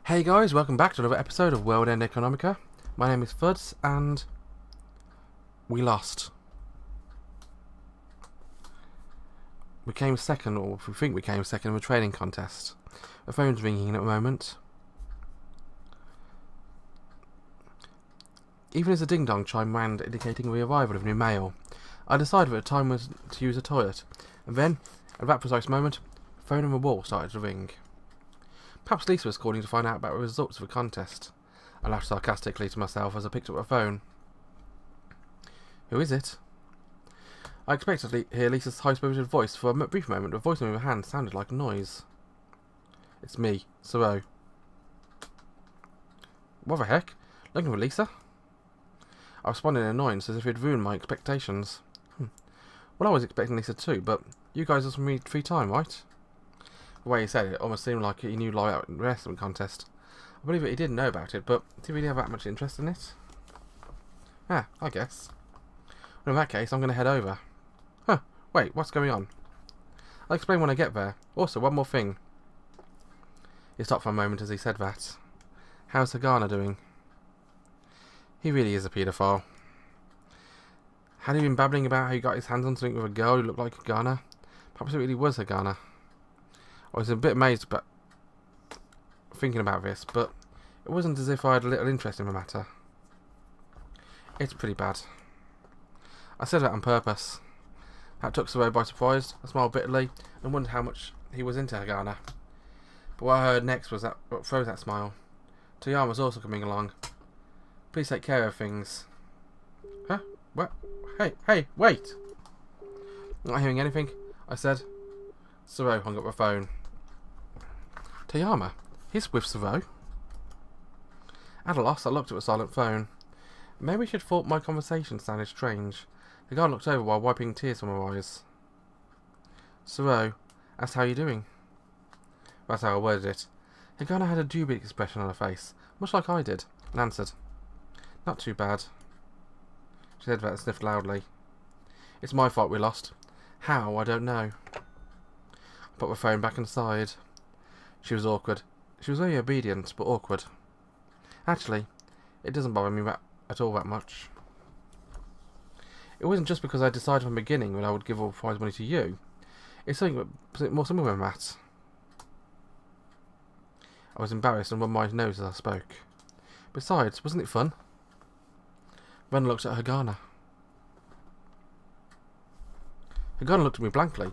Hey guys, welcome back to another episode of World End Economica. My name is Fuds, and we lost. We came second, or we think we came second in a training contest. The phone's ringing at the moment. Even as a ding-dong chime rang indicating the arrival of new mail, I decided that the time was to use the toilet, and then, at that precise moment, the phone on the wall started to ring. Perhaps Lisa was calling to find out about the results of the contest. I laughed sarcastically to myself as I picked up the phone. Who is it? I expected to hear Lisa's high-spirited voice. For a brief moment, the voice in her hand sounded like a noise. It's me, Siro. What the heck? Looking for Lisa? I responded in annoyance as if it had ruined my expectations. Well, I was expecting Lisa too, but you guys have some free time, right? The way he said it almost seemed like he knew about the wrestling contest. I believe that he didn't know about it, but did he really have that much interest in it? Ah, I guess. Well, in that case, I'm going to head over. Huh, wait, what's going on? I'll explain when I get there. Also, one more thing. He stopped for a moment as he said that. How's Hagana doing? He really is a paedophile. Had he been babbling about how he got his hands on something with a girl who looked like Hagana? Perhaps it really was Hagana. I was a bit amazed about thinking about this, but it wasn't as if I had a little interest in the matter. It's pretty bad. I said that on purpose. That took Siro by surprise. I smiled bitterly and wondered how much he was into Hagana. But what I heard next was what froze that smile. Toyama was also coming along. Please take care of things. Huh? What? Hey, wait! Not hearing anything, I said. Siro hung up the phone. Toyama? He's with Siro? At a loss, I looked at the silent phone. Maybe she had thought my conversation sounded strange. The guard looked over while wiping tears from her eyes. Siro, asked how you doing. That's how I worded it. Hagana had a dubious expression on her face, much like I did, and answered. Not too bad. She said that and sniffed loudly. It's my fault we lost. How, I don't know. I put the phone back inside. She was awkward. She was very obedient, but awkward. Actually, it doesn't bother me at all that much. It wasn't just because I decided from the beginning that I would give all the prize money to you. It's something more simple than that. I was embarrassed and rubbed my nose as I spoke. Besides, wasn't it fun? Then I looked at Hagana. Hagana looked at me blankly.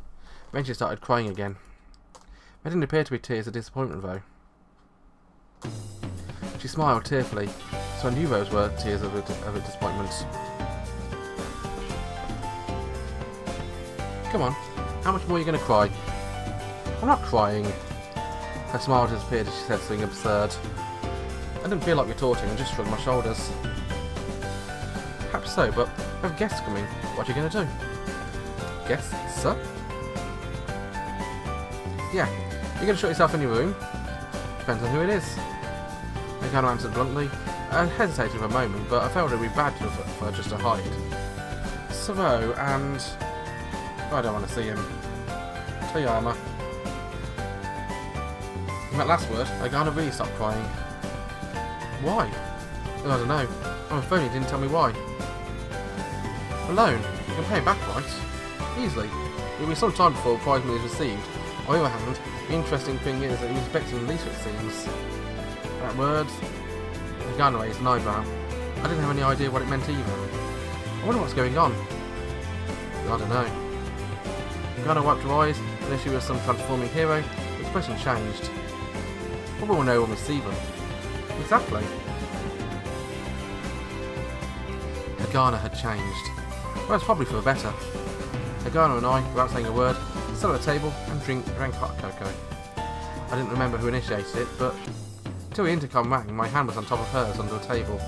Then she started crying again. There didn't appear to be tears of disappointment, though. She smiled tearfully, so I knew those were tears of disappointment. Come on, how much more are you going to cry? I'm not crying. Her smile disappeared as she said something absurd. I didn't feel like retorting and just shrugged my shoulders. Perhaps so, but I have guests coming. What are you going to do? Guests, sir? Yeah, you're going to shut yourself in your room? Depends on who it is. Hagana answered bluntly. I hesitated for a moment, but I felt it would be bad for her just to hide. Siro and... I don't want to see him. Toyama. In that last word, Hagana really stopped crying. Why? Well, I don't know. On the phone he didn't tell me why. Alone. You can pay it back, right? Easily. It will be some time before the prize money is received. On the other hand, the interesting thing is that he was expecting Lisa, it seems. That word... Hagana raised an eyebrow. I didn't have any idea what it meant either. I wonder what's going on. I don't know. Hagana wiped her eyes, and if she was some transforming hero, the expression changed. But we will know when we see them. Exactly. Hagana had changed. Well, it's probably for the better. Hagana and I, without saying a word, sat at the table and drank hot cocoa. I didn't remember who initiated it, but until the intercom rang, my hand was on top of hers under the table.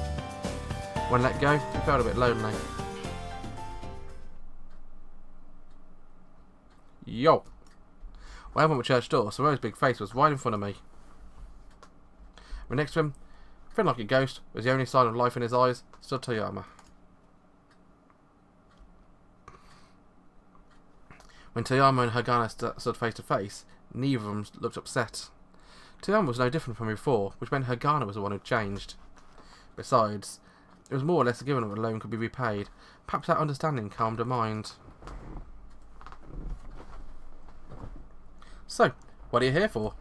When let go, it felt a bit lonely. Yo! When I went to the church door, Siro's big face was right in front of me. But next to him, feeling like a ghost, was the only sign of life in his eyes, stood Toyama. When Toyama and Hagana stood face to face, neither of them looked upset. Toyama was no different from before, which meant Hagana was the one who changed. Besides, it was more or less a given that the loan could be repaid. Perhaps that understanding calmed her mind. So, what are you here for?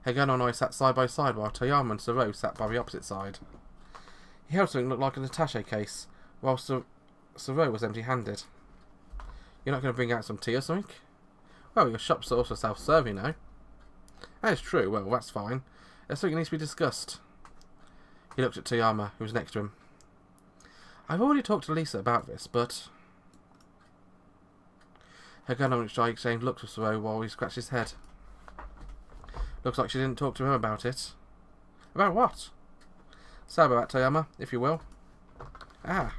Hagana and I sat side by side while Toyama and Suro sat by the opposite side. He held something that looked like an attaché case, while Suro was empty-handed. You're not going to bring out some tea or something? Well, your shop's also self-serve, you know. That is true. Well, that's fine. There's something that needs to be discussed. He looked at Toyama, who was next to him. I've already talked to Lisa about this, but... Hagana and I exchanged looks with Suro while he scratched his head. Looks like she didn't talk to him about it. About what? Say about that, Toyama, if you will. Ah.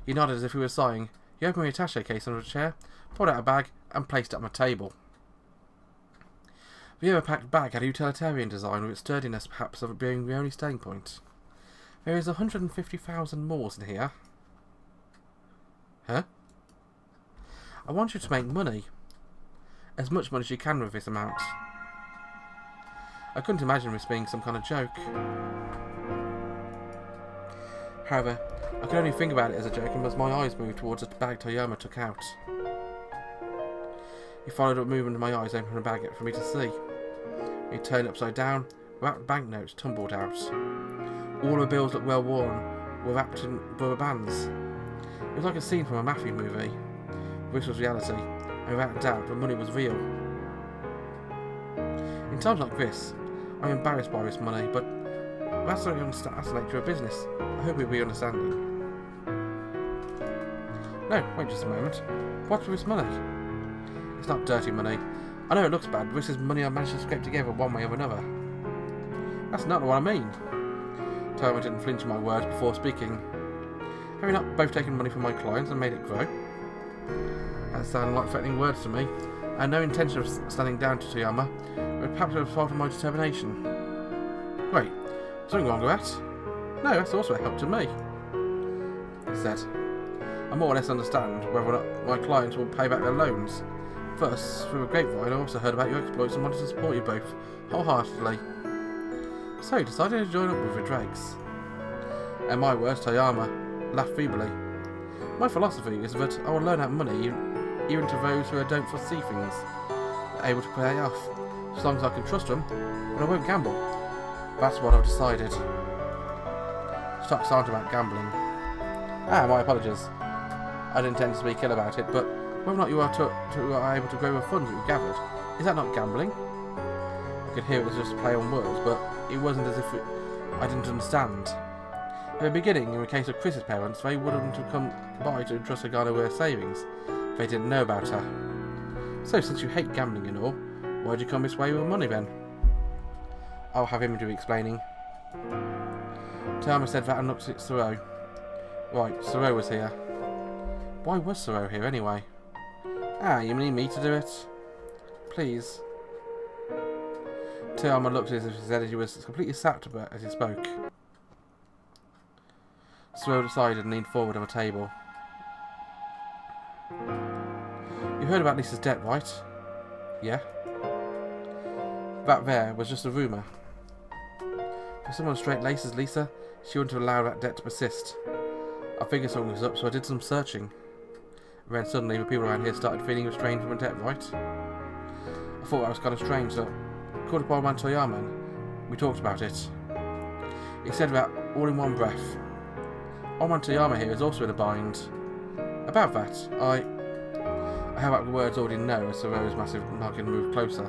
He nodded as if he was sighing. He opened the attaché case under a chair, pulled out a bag, and placed it on the table. The overpacked bag had a utilitarian design, with its sturdiness perhaps of it being the only selling point. There is 150,000 moors in here. Huh? I want you to make money. As much money as you can with this amount. I couldn't imagine this being some kind of joke. However, I could only think about it as a joke unless my eyes moved towards the bag Toyama took out. He followed the movement of my eyes, opening the bag for me to see. He turned upside down, wrapped banknotes tumbled out. All the bills looked well worn, were wrapped in rubber bands. It was like a scene from a mafia movie. This was reality, and without doubt the money was real. In times like this, I'm embarrassed by this money, but that's the nature of business. I hope you'll be understanding. No, wait just a moment. What's with this money? It's not dirty money. I know it looks bad, but this is money I managed to scrape together one way or another. That's not what I mean. Toyama didn't flinch at my words before speaking. Have you not both taken money from my clients and made it grow? That sounded like threatening words to me. I had no intention of standing down to Toyama, but perhaps it was part of my determination. Wait, something wrong with that? No, that's also a help to me, he said. I more or less understand whether or not my clients will pay back their loans. Thus, through a grapevine, I also heard about your exploits and wanted to support you both, wholeheartedly. So, you decided to join up with the dregs. In my words, Toyama laughed feebly. My philosophy is that I will loan out money even to those who I don't foresee things are able to pay off, as long as I can trust them, and I won't gamble. That's what I've decided. Stocks aren't about gambling. Ah, my apologies. I didn't intend to speak ill about it, but whether or not you are able to grow the funds that you've gathered, is that not gambling? I could hear it was just a play on words, but it wasn't as if I didn't understand. At the beginning, in the case of Chris's parents, they wouldn't have come by to entrust Hagana with her savings if they didn't know about her. So, since you hate gambling and all, why'd you come this way with the money then? I'll have him do explaining. Toyama said that and looked at Suro. Right, Suro was here. Why was Suro here anyway? Ah, you need me to do it? Please. Toyama looked as if he said he was completely sapped as he spoke. Suro decided and leaned forward on the table. You heard about Lisa's debt, right? Yeah? That there was just a rumour. For someone straight-laced as Lisa, she wouldn't have allowed that debt to persist. I figured something was up, so I did some searching. And then suddenly the people around here started feeling restrained from a debt, right? I thought that was kind of strange, so I called up old man Toyama and we talked about it. He said that all in one breath. Old man Toyama here is also in a bind. About that, I have out the words already know as Suro's massive market moved closer.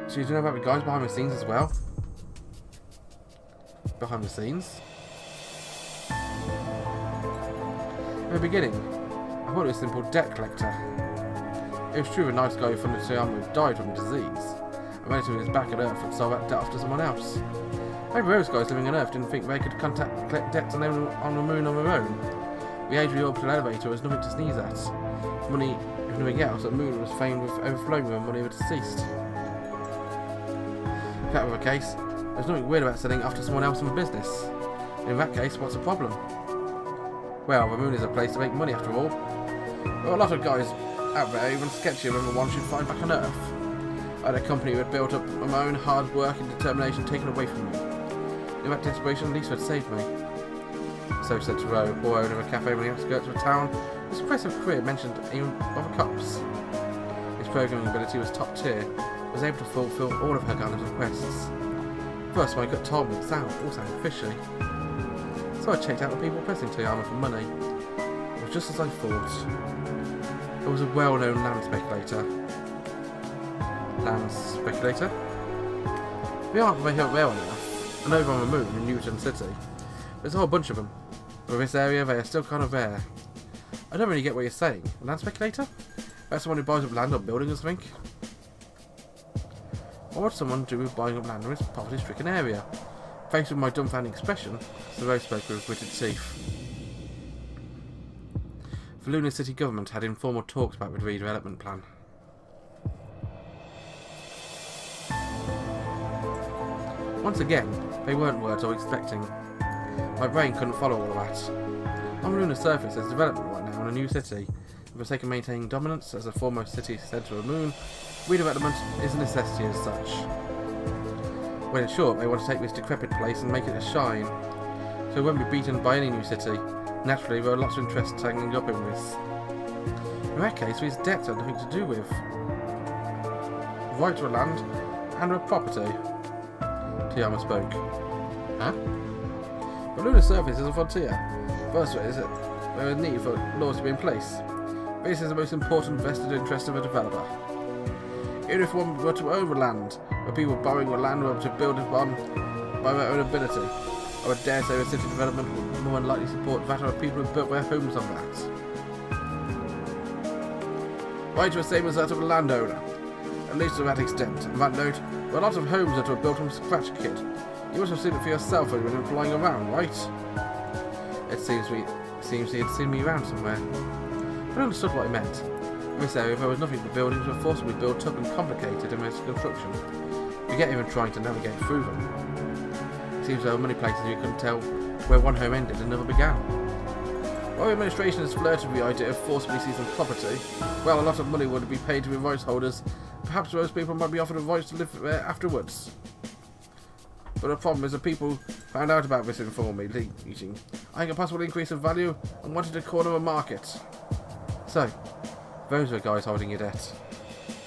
So you know about the guys behind the scenes as well? Behind the scenes? In the beginning, I thought it was a simple debt collector. It was true the nice guy who funded Toyama had died from a disease, and relative was back at Earth and sold that debt off to someone else. Maybe those guys living on Earth didn't think they could collect debts on the moon on their own. The age of the orbital elevator was nothing to sneeze at. Money, if nothing else, the moon was famed with overflowing with money of the deceased. If that were the case, there's nothing weird about selling it off to someone else in the business. And in that case, what's the problem? Well, the moon is a place to make money after all. There are a lot of guys out there even sketchier than the ones you'd find back on Earth. I had a company who had built up my own hard work and determination taken away from me. In that desperation, Lisa had saved me. So said Thoreau, poor owner of a cafe on the outskirts of a town. His impressive career mentioned even other cops. His programming ability was top tier, was able to fulfill all of her kind of requests. First, my gut told me it all sounded fishy. So I checked out the people pressing Toyama for money. It was just as I thought. It was a well-known land speculator. Land speculator? We aren't very well enough, and over on the moon in Newton City. There's a whole bunch of them. But in this area, they are still kind of rare. I don't really get what you're saying. A land speculator? That's someone who buys up land or buildings or something? What would someone do with buying up land in this poverty-stricken area? Faced with my dumbfounding expression, Thoreau spoke with gritted teeth. The Lunar City government had informal talks about the redevelopment plan. Once again, they weren't words I was expecting. My brain couldn't follow all of that. On the lunar surface, there's development right now in a new city. For the sake of maintaining dominance as the foremost city centre of the moon, redevelopment is a necessity as such. When in short, they want to take this decrepit place and make it a shine, so it won't be beaten by any new city. Naturally, there are lots of interests hanging up in this. In that case, these debts have nothing to do with right to land and with property. Toyama spoke. Huh? The lunar surface is a frontier. First, there is a need for laws to be in place. This is the most important vested interest of a developer. Even if one were to own the land, where people borrowing the land were to build upon by their own ability, I would dare say the city development would more than likely support that of people who built their homes on that. Right to the same as that of a landowner, at least to that extent. On that note, there are lots of homes that were built from scratch, kid. You must have seen it for yourself when you were flying around, right? It seems he had seen me around somewhere. But I understood what he meant. In this area there was nothing but buildings were forcibly built up and complicated in their construction. Forget even trying to navigate through them. It seems there were many places you couldn't tell where one home ended and another began. While the administration has flirted with the idea of forcibly seizing property, well, a lot of money would be paid to the rights holders. Perhaps those people might be offered the rights to live there afterwards. But the problem is that people found out about this informal meeting. I think a possible increase of value and wanted to corner a market. So, those were guys holding your debt.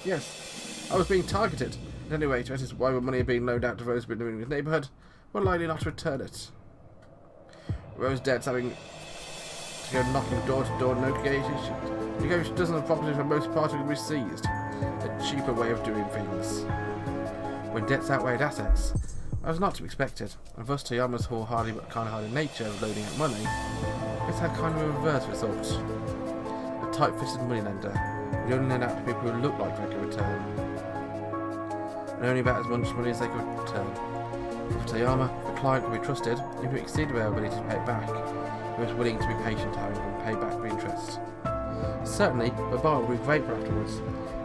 Yes, I was being targeted. At any rate, that is why the money had been loaned out to those living in the neighbourhood were likely not to return it. Those debts having to go knocking door to door negotiating dozens of properties for the most part would be seized. A cheaper way of doing things. When debts outweighed assets, that was not to be expected, and thus Toyama's wholehearted but kind-hearted nature of loaning out money, this had kind of a reverse result. A tight-fisted moneylender would only lend out to people who looked like they could return, and only about as much money as they could return. For Toyama, the client could be trusted if it exceeded their ability to pay it back. He was willing to be patient, however, and pay back the interest. Certainly, the borrower would be grateful afterwards.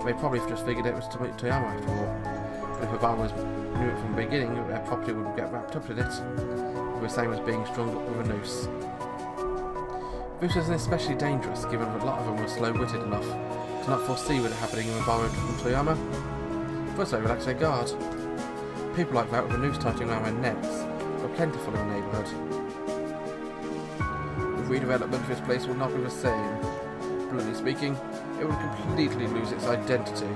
They probably just figured it was Toyama after all. But if the borrower knew it from the beginning, their property would get wrapped up in it. It was the same as being strung up with a noose. This was especially dangerous, given that a lot of them were slow-witted enough to not foresee what had happening in the borrowed from Toyama. First they relaxed their guard. People like that with a noose tightening around their necks were plentiful in the neighbourhood. With redevelopment, this place would not be the same. Bluntly speaking, it would completely lose its identity.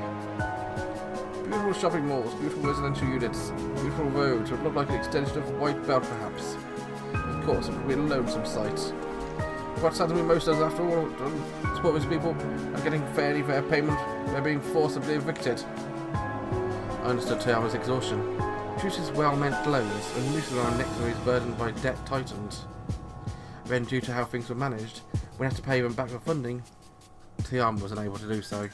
Beautiful shopping malls, beautiful residential units, beautiful roads would look like an extension of White Belt perhaps. Of course, it would be a lonesome sight. What saddens me most is, after all, support these people are getting fairly fair payment, they're being forcibly evicted. I understood Toyama's exhaustion. Juice's well-meant blows and the nooses around necks where he's burdened by debt tightened. Then, due to how things were managed, when he had to pay them back for funding, Toyama was unable to do so.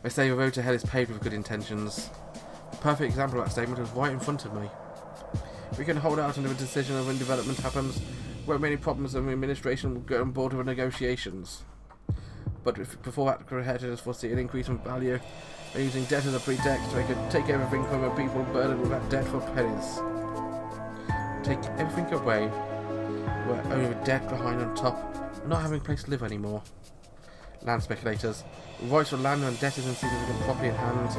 They say the road to hell is paved with good intentions. A perfect example of that statement was right in front of me. We can hold out until a decision of when development happens, where many problems and the administration will get on board with the negotiations. But before that, competitors foresee an increase in value, they're using debt as a pretext, so they could take everything from the people burdened with that debt for pennies. Take everything away, we're only with debt behind on top, and not having a place to live anymore. land speculators, with rights for land and debtors and significant property in hand,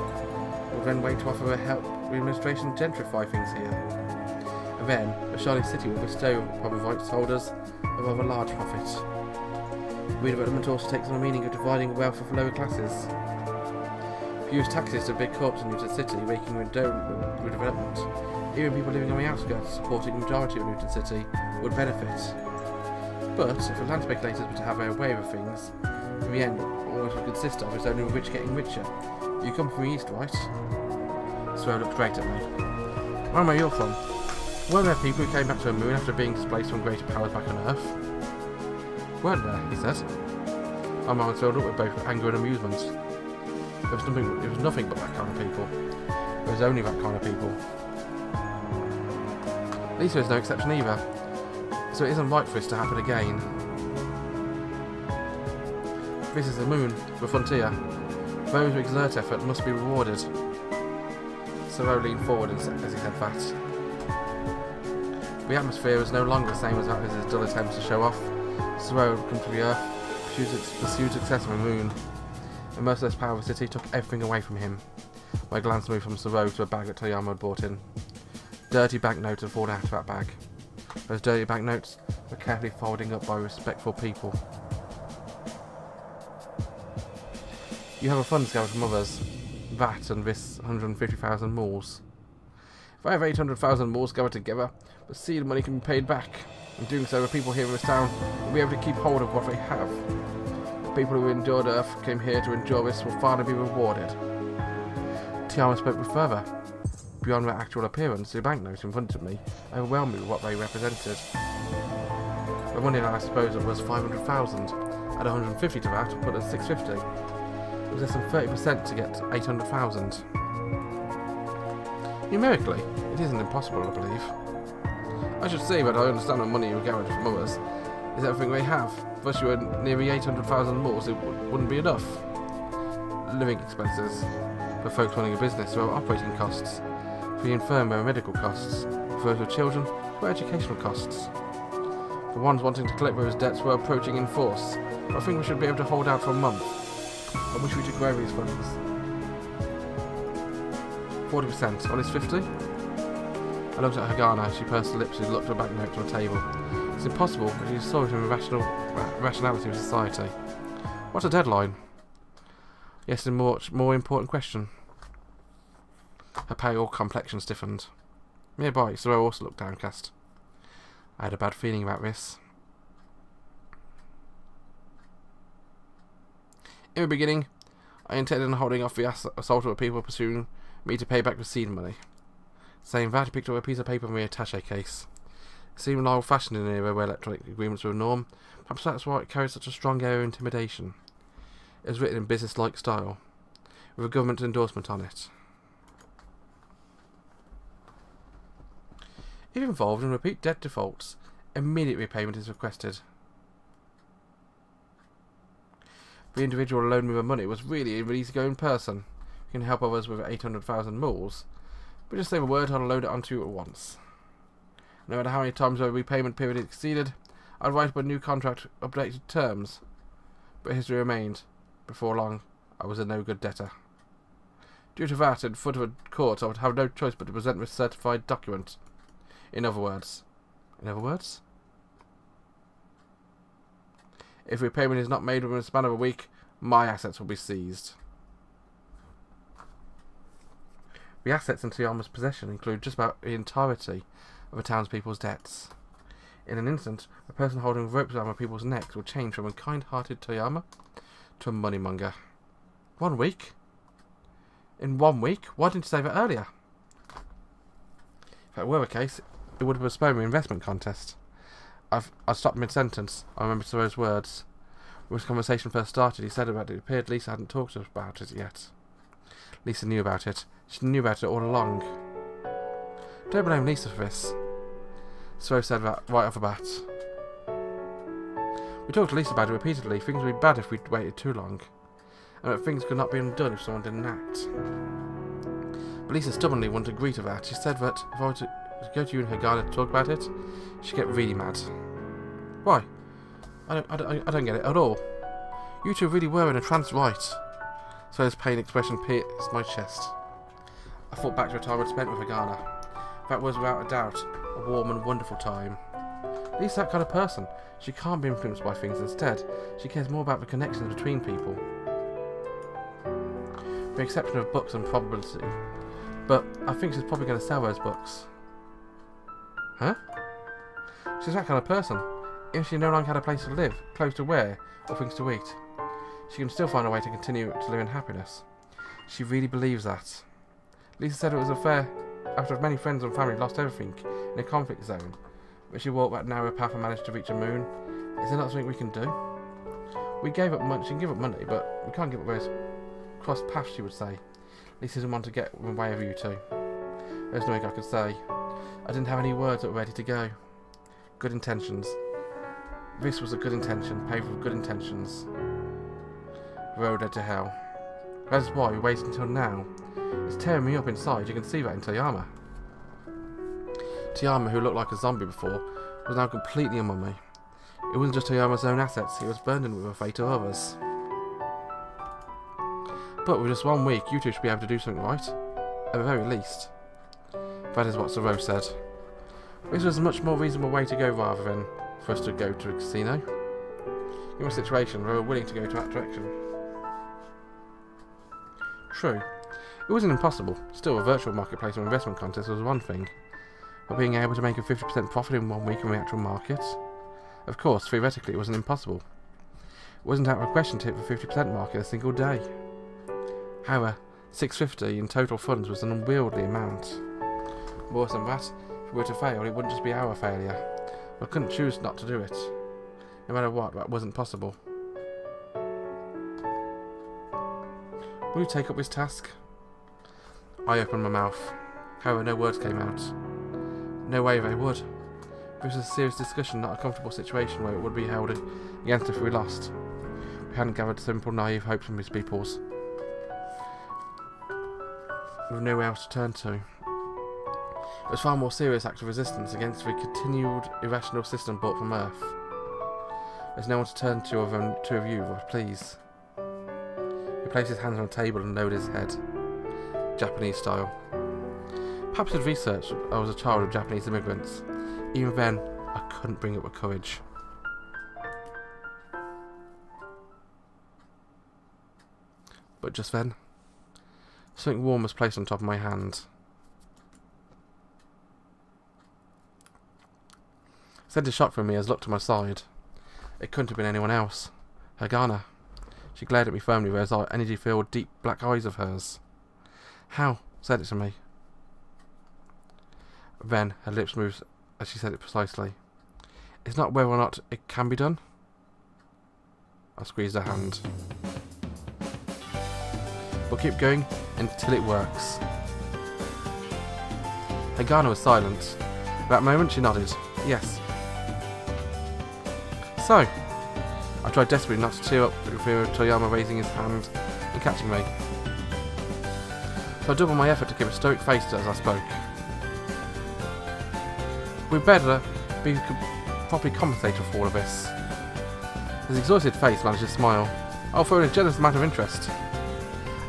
would then wait to offer a help the administration gentrify things here. And then, the shining city will bestow upon rights holders a rather large profit. Redevelopment also takes on the meaning of dividing wealth of lower classes. If you use taxes to big corps in Newton City, making redevelopment, even people living on the outskirts supporting the majority of Newton City would benefit. But if the land speculators were to have their way with things, in the end, all it would consist of is only the rich getting richer. You come from the east, right? Swear looked straight at me. I know where you're from. Weren't there people who came back to the moon after being displaced from greater powers back on Earth? Weren't there, he said. My mind was filled up with both anger and amusement. It was nothing but that kind of people. It was only that kind of people. Lisa is no exception either, so it isn't right for this to happen again. This is the moon, the frontier. Those who exert effort must be rewarded. Thoreau leaned forward as he said that. The atmosphere was no longer the same as that of his dull attempts to show off. Thoreau had come to the earth, pursued success on the moon. The merciless power of the city took everything away from him. My glance moved from Thoreau to a bag that Toyama had brought in. Dirty banknotes had fallen out of that bag. Those dirty banknotes were carefully folding up by respectful people. You have a fund scale from others. That and this 150,000 moors. If I have 800,000 moors gathered together, the seed money can be paid back. In doing so, the people here in this town will be able to keep hold of what they have. The people who endured Earth came here to endure this will finally be rewarded. Tiama spoke with fervour. Beyond their actual appearance, the banknotes in front of me overwhelmed me with what they represented. The money that I suppose was 500,000. Add 150 to that, put it at 650. It was less than 30% to get 800,000. Numerically, it isn't impossible, I believe. I should say that I understand the money you gathered from others is everything they have. If you were nearly 800,000 more, it wouldn't be enough. Living expenses. For folks running a business, there are operating costs. For the infirm, there are medical costs. For those with children, there are educational costs. The ones wanting to collect those debts were approaching in force. But I think we should be able to hold out for a month. I wish we could grow these funds. 40%. All is 50? I looked at Hagana. She pursed her lips and looked at a banknote on the table. It's impossible, but she saw it in the rationality of society. What's a deadline? Yes, a much more important question. Her pale complexion stiffened. Nearby, Thoreau also looked downcast. I had a bad feeling about this. In the beginning, I intended on holding off the assault of the people pursuing me to pay back the seed money. Saying that, he picked up a piece of paper from the attaché case. It seemed old-fashioned in an era where electronic agreements were a norm. Perhaps that's why it carried such a strong air of intimidation. It was written in business-like style, with a government endorsement on it. If involved in repeat debt defaults, immediate repayment is requested. The individual who loaned me the money was really an easygoing person who can help others with 800,000 moles, but just say the word I'll load it onto you at once. No matter how many times the repayment period exceeded, I'd write up a new contract, updated terms. But history remained. Before long, I was a no-good debtor. Due to that, in front of a court, I would have no choice but to present this certified document. In other words, if repayment is not made within a span of a week, my assets will be seized. The assets in Toyama's possession include just about the entirety of the townspeople's debts. In an instant, the person holding ropes around the people's necks will change from a kind-hearted Toyama to a moneymonger. 1 week? In 1 week? Why didn't you say that earlier? If that were the case, it would have postponed the investment contest. I stopped mid-sentence. I remembered Thoreau's words. When this conversation first started, he said about it. It appeared Lisa hadn't talked to us about it yet. Lisa knew about it. She knew about it all along. Don't blame Lisa for this. Thoreau said that right off the bat. We talked to Lisa about it repeatedly. Things would be bad if we waited too long. And that things could not be undone if someone didn't act. But Lisa stubbornly wouldn't agree to that. She said that if I were to go to you and Hagana to talk about it, she'd get really mad. Why? I don't get it at all. You two really were in a trance, right? So's pain expression pierced my chest. I thought back to a time I'd spent with Agana. That was, without a doubt, a warm and wonderful time. Lisa's that kind of person. She can't be influenced by things. Instead, she cares more about the connections between people. With the exception of books and probability. But I think she's probably going to sell those books. Huh? She's that kind of person. If she no longer had a place to live, clothes to wear, or things to eat, she can still find a way to continue to live in happiness. She really believes that. Lisa said it was a fair after many friends and family lost everything in a conflict zone, but she walked that narrow path and managed to reach the moon. Is there not something we can do? We gave up money. She can give up money, but we can't give up those crossed paths, she would say. Lisa didn't want to get in the way of you two. There's nothing I could say. I didn't have any words that were ready to go. Good intentions. This was a good intention, paved with good intentions. The road led to hell. That is why we waited until now. It's tearing me up inside, you can see that in Toyama. Toyama, who looked like a zombie before, was now completely a mummy. It wasn't just Toyama's own assets, he was burdened with the fate of others. But with just 1 week, you two should be able to do something right. At the very least. That is what Zoro said. This was a much more reasonable way to go rather than for us to go to a casino. In a situation, we were willing to go to that direction. True. It wasn't impossible. Still, a virtual marketplace or investment contest was one thing. But being able to make a 50% profit in 1 week in the actual market? Of course, theoretically it wasn't impossible. It wasn't out of the question to hit the 50% mark in a single day. However, $650 in total funds was an unwieldy amount. Worse than that, if we were to fail, it wouldn't just be our failure. We couldn't choose not to do it. No matter what, that wasn't possible. Will you take up this task? I opened my mouth. However, no words came out. No way they would. This was a serious discussion, not a comfortable situation where it would be held against if we lost. We hadn't gathered simple, naive hopes from these peoples. With nowhere else to turn to. It was far more serious act of resistance against the continued irrational system brought from Earth. There's no one to turn to other than two of you, please. He placed his hands on the table and lowered his head. Japanese style. Perhaps he'd researched I was a child of Japanese immigrants. Even then, I couldn't bring up the courage. But just then, something warm was placed on top of my hand. Sent a shock from me as I looked to my side. It couldn't have been anyone else. Agana. She glared at me firmly with those energy-filled, deep black eyes of hers. How? Said it to me. Then her lips moved as she said it precisely. It's not whether or not it can be done. I squeezed her hand. We'll keep going until it works. Agana was silent. At that moment she nodded. Yes. So, I tried desperately not to tear up with fear of Toyama raising his hand and catching me. So I doubled my effort to keep a stoic face as I spoke. We'd better be properly compensated for all of this. His exhausted face managed to smile. Oh, for a generous amount of interest.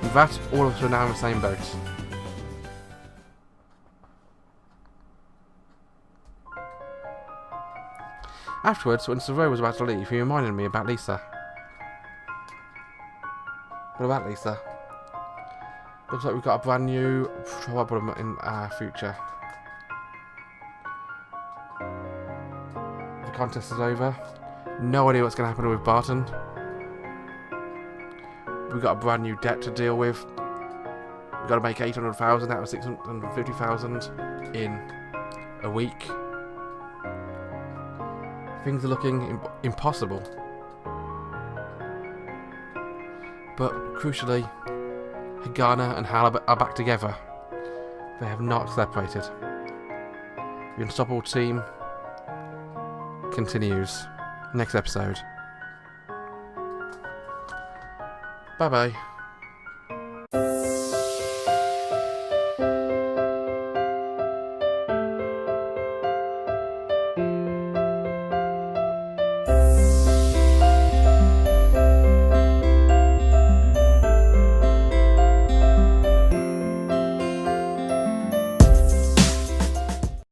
And that, all of us were now in the same boat. Afterwards, when Zoro was about to leave, he reminded me about Lisa. What about Lisa? Looks like we've got a brand new problem in our future. The contest is over. No idea what's going to happen with Barton. We've got a brand new debt to deal with. We've got to make 800,000 out of 650,000 in a week. Things are looking impossible. But crucially, Agana and Hal are back together. They have not separated. The Unstoppable team continues. Next episode. Bye bye.